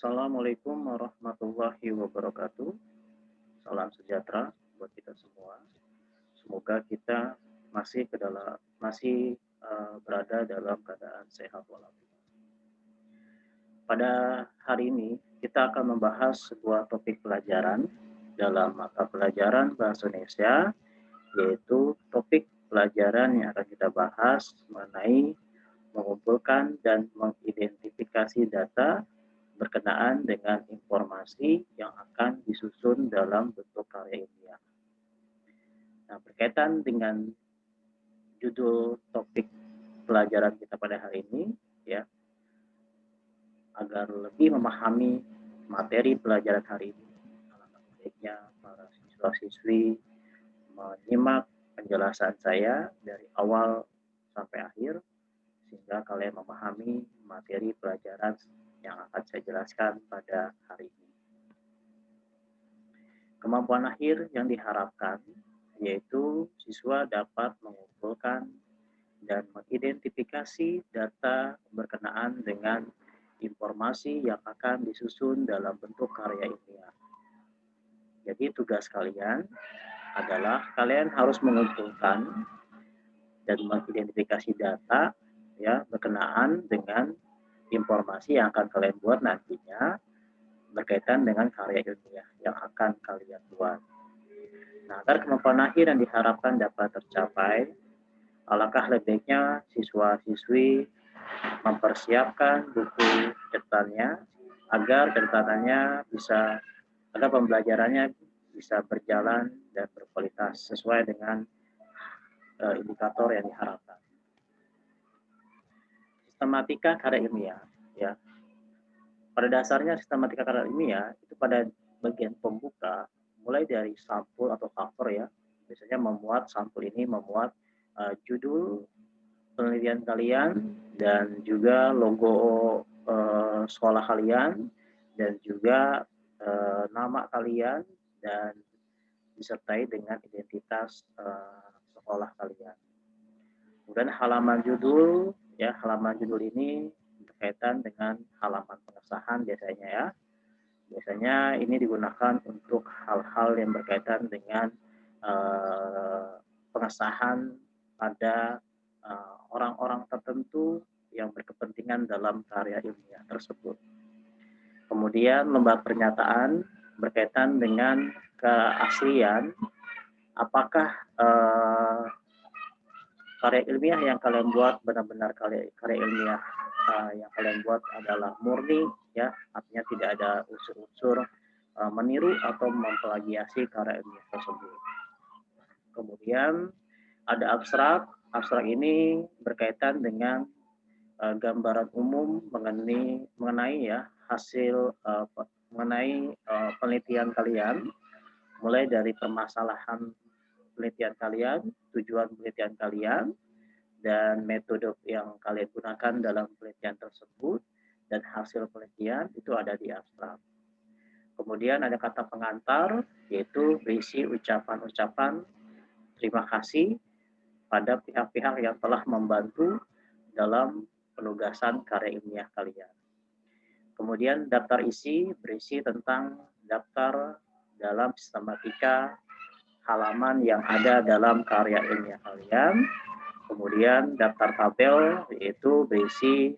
Assalamualaikum warahmatullahi wabarakatuh. Salam sejahtera buat kita semua. Semoga kita masih berada dalam keadaan sehat walafiat. Pada hari ini kita akan membahas sebuah topik pelajaran dalam mata pelajaran Bahasa Indonesia, yaitu topik pelajaran yang akan kita bahas mengenai mengumpulkan dan mengidentifikasi data berkenaan dengan informasi yang akan disusun dalam bentuk karya ilmiah. Nah, berkaitan dengan judul topik pelajaran kita pada hari ini, ya, agar lebih memahami materi pelajaran hari ini, alangkah baiknya para siswa-siswi menyimak penjelasan saya dari awal sampai akhir, sehingga kalian memahami materi pelajaran yang akan saya jelaskan pada hari ini. Kemampuan akhir yang diharapkan yaitu siswa dapat mengumpulkan dan mengidentifikasi data berkenaan dengan informasi yang akan disusun dalam bentuk karya ilmiah. Jadi tugas kalian adalah kalian harus mengumpulkan dan mengidentifikasi data ya berkenaan dengan informasi yang akan kalian buat nantinya berkaitan dengan karya ilmiah yang akan kalian buat. Nah, agar kemampuan akhir yang diharapkan dapat tercapai, alangkah lebih siswa-siswi mempersiapkan buku catatannya agar pembelajarannya bisa berjalan dan berkualitas sesuai dengan indikator yang diharapkan. Sistematika karya ilmiah, ya. Pada dasarnya sistematika karya ilmiah itu pada bagian pembuka mulai dari sampul atau cover ya. Biasanya sampul ini memuat judul penelitian kalian dan juga logo sekolah kalian dan juga nama kalian dan disertai dengan identitas sekolah kalian. Kemudian halaman judul ini berkaitan dengan halaman pengesahan biasanya ya. Biasanya ini digunakan untuk hal-hal yang berkaitan dengan pengesahan pada orang-orang tertentu yang berkepentingan dalam karya ilmiah tersebut. Kemudian lembar pernyataan berkaitan dengan keaslian apakah karya ilmiah yang kalian buat benar-benar karya ilmiah yang kalian buat adalah murni ya, artinya tidak ada unsur-unsur meniru atau memplagiasi karya ilmiah tersebut. Kemudian ada abstrak ini berkaitan dengan gambaran umum mengenai ya hasil mengenai penelitian kalian, mulai dari permasalahan penelitian kalian, tujuan penelitian kalian, dan metode yang kalian gunakan dalam penelitian tersebut, dan hasil penelitian itu ada di abstrak. Kemudian ada kata pengantar, yaitu berisi ucapan-ucapan terima kasih pada pihak-pihak yang telah membantu dalam penugasan karya ilmiah kalian. Kemudian daftar isi berisi tentang daftar dalam sistematika halaman yang ada dalam karya ilmiah kalian. Kemudian daftar tabel yaitu berisi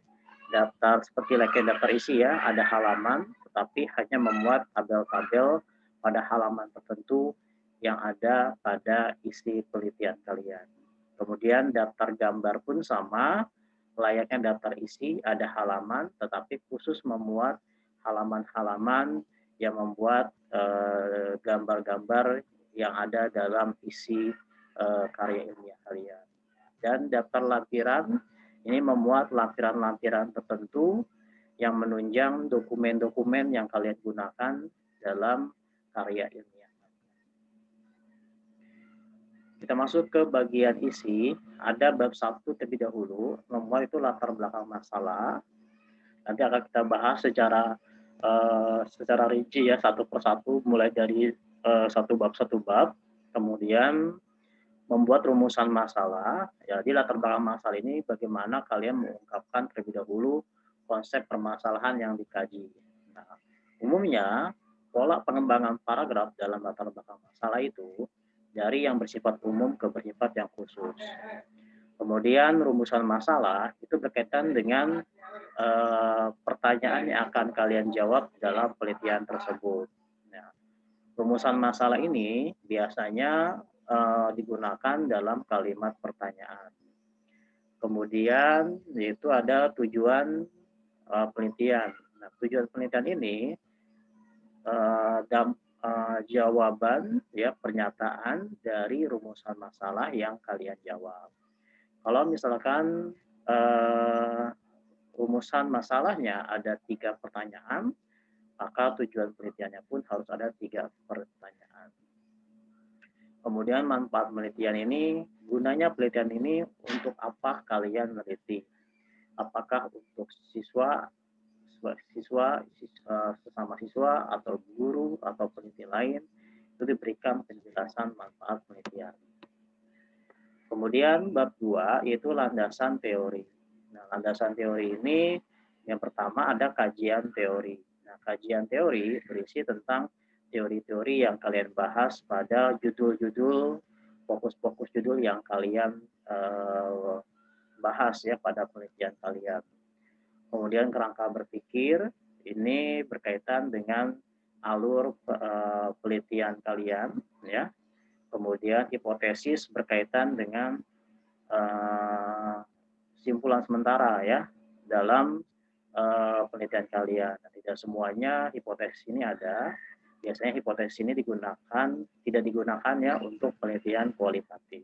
daftar seperti layaknya daftar isi ya, ada halaman tetapi hanya memuat tabel-tabel pada halaman tertentu yang ada pada isi penelitian kalian. Kemudian daftar gambar pun sama, layaknya daftar isi, ada halaman tetapi khusus memuat halaman-halaman yang membuat gambar-gambar yang ada dalam isi karya ilmiah kalian. Dan daftar lampiran ini memuat lampiran-lampiran tertentu yang menunjang dokumen-dokumen yang kalian gunakan dalam karya ilmiah. Kita masuk ke bagian isi, ada bab 1 terlebih dahulu, memuat itu latar belakang masalah. Nanti akan kita bahas secara rinci ya, satu persatu, mulai dari satu bab, kemudian membuat rumusan masalah. Ya, di latar belakang masalah ini bagaimana kalian mengungkapkan terlebih dahulu konsep permasalahan yang dikaji. Nah, umumnya pola pengembangan paragraf dalam latar belakang masalah itu dari yang bersifat umum ke bersifat yang khusus. Kemudian rumusan masalah itu berkaitan dengan pertanyaan yang akan kalian jawab dalam penelitian tersebut. Nah, rumusan masalah ini biasanya digunakan dalam kalimat pertanyaan. Kemudian yaitu ada tujuan penelitian. Nah, tujuan penelitian ini jawaban ya pernyataan dari rumusan masalah yang kalian jawab. Kalau misalkan rumusan masalahnya ada 3 pertanyaan, maka tujuan penelitiannya pun harus ada 3 pertanyaan. Kemudian manfaat penelitian ini, gunanya penelitian ini untuk apa kalian meneliti? Apakah untuk siswa, sesama siswa atau guru atau peneliti lain, itu diberikan penjelasan manfaat penelitian. Kemudian bab 2 yaitu landasan teori. Nah, landasan teori ini yang pertama ada kajian teori. Nah, kajian teori berisi tentang teori-teori yang kalian bahas pada judul-judul, fokus-fokus judul yang kalian bahas ya pada penelitian kalian. Kemudian kerangka berpikir ini berkaitan dengan alur penelitian kalian ya. Kemudian hipotesis berkaitan dengan simpulan sementara ya dalam penelitian kalian. Tidak semuanya hipotesis ini ada. Biasanya hipotesis ini tidak digunakan ya untuk penelitian kualitatif.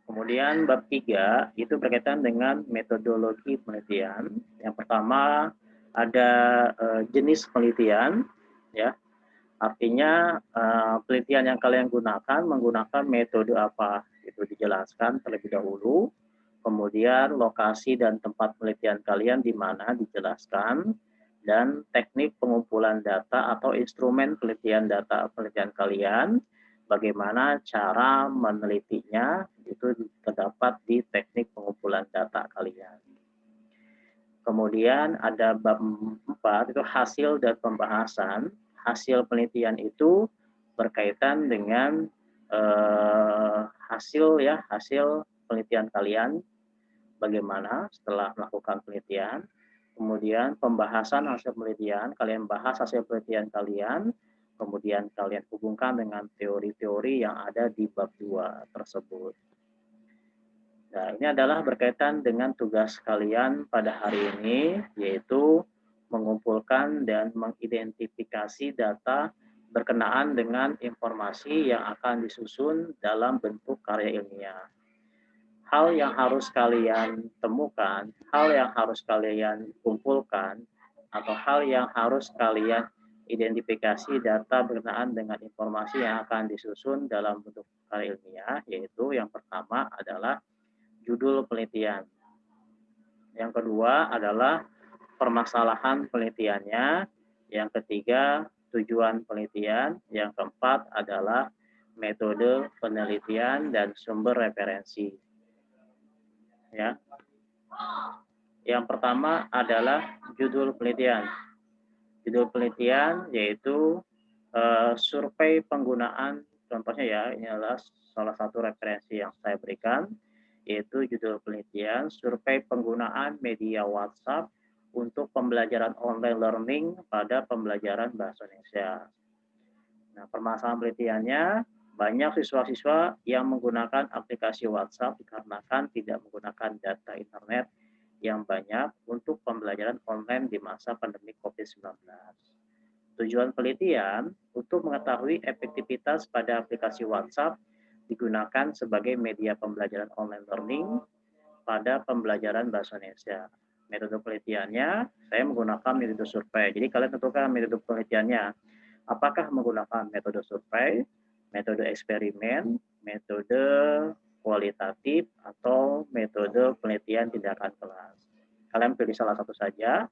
Kemudian bab 3 itu berkaitan dengan metodologi penelitian. Yang pertama ada jenis penelitian ya. Artinya penelitian yang kalian gunakan menggunakan metode apa itu dijelaskan terlebih dahulu. Kemudian lokasi dan tempat penelitian kalian di mana dijelaskan, dan teknik pengumpulan data atau instrumen penelitian data penelitian kalian, bagaimana cara menelitinya itu terdapat di teknik pengumpulan data kalian. Kemudian ada bab 4 itu hasil dan pembahasan. Hasil penelitian itu berkaitan dengan hasil penelitian kalian, bagaimana setelah melakukan penelitian. Kemudian pembahasan hasil penelitian, kalian bahas hasil penelitian kalian, kemudian kalian hubungkan dengan teori-teori yang ada di bab 2 tersebut. Nah, ini adalah berkaitan dengan tugas kalian pada hari ini, yaitu mengumpulkan dan mengidentifikasi data berkenaan dengan informasi yang akan disusun dalam bentuk karya ilmiah. Hal yang harus kalian temukan, hal yang harus kalian kumpulkan, atau hal yang harus kalian identifikasi data berkenaan dengan informasi yang akan disusun dalam bentuk karya ilmiah, yaitu yang pertama adalah judul penelitian. Yang kedua adalah permasalahan penelitiannya. Yang ketiga, tujuan penelitian. Yang keempat adalah metode penelitian dan sumber referensi. Ya. Yang pertama adalah judul penelitian. Judul penelitian yaitu survei penggunaan, contohnya ya, ini adalah salah satu referensi yang saya berikan, yaitu judul penelitian, survei penggunaan media WhatsApp untuk pembelajaran online learning pada pembelajaran bahasa Indonesia. Nah, permasalahan penelitiannya, banyak siswa-siswa yang menggunakan aplikasi WhatsApp dikarenakan tidak menggunakan data internet yang banyak untuk pembelajaran online di masa pandemi COVID-19. Tujuan penelitian untuk mengetahui efektivitas pada aplikasi WhatsApp digunakan sebagai media pembelajaran online learning pada pembelajaran bahasa Indonesia. Metode penelitiannya, saya menggunakan metode survei. Jadi kalian tentukan metode penelitiannya. Apakah menggunakan metode survei, metode eksperimen, metode kualitatif, atau metode penelitian tindakan kelas. Kalian pilih salah satu saja.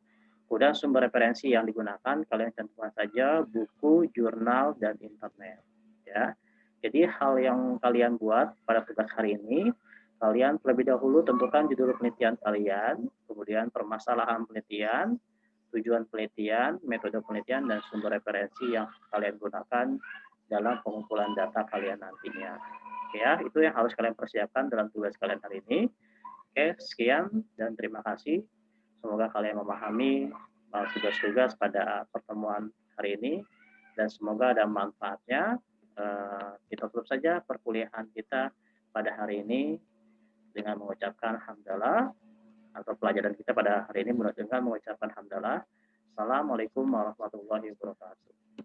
Kemudian sumber referensi yang digunakan, kalian tentukan saja buku, jurnal, dan internet. Ya. Jadi hal yang kalian buat pada tugas hari ini, kalian terlebih dahulu tentukan judul penelitian kalian, kemudian permasalahan penelitian, tujuan penelitian, metode penelitian, dan sumber referensi yang kalian gunakan dalam pengumpulan data kalian nantinya. Oke ya, itu yang harus kalian persiapkan dalam tugas kalian hari ini. Oke, sekian dan terima kasih. Semoga kalian memahami tugas-tugas pada pertemuan hari ini dan semoga ada manfaatnya. Kita tutup saja perkuliahan kita pada hari ini dengan mengucapkan hamdalah, atau pelajaran kita pada hari ini dengan mengucapkan hamdalah. Assalamualaikum warahmatullahi wabarakatuh.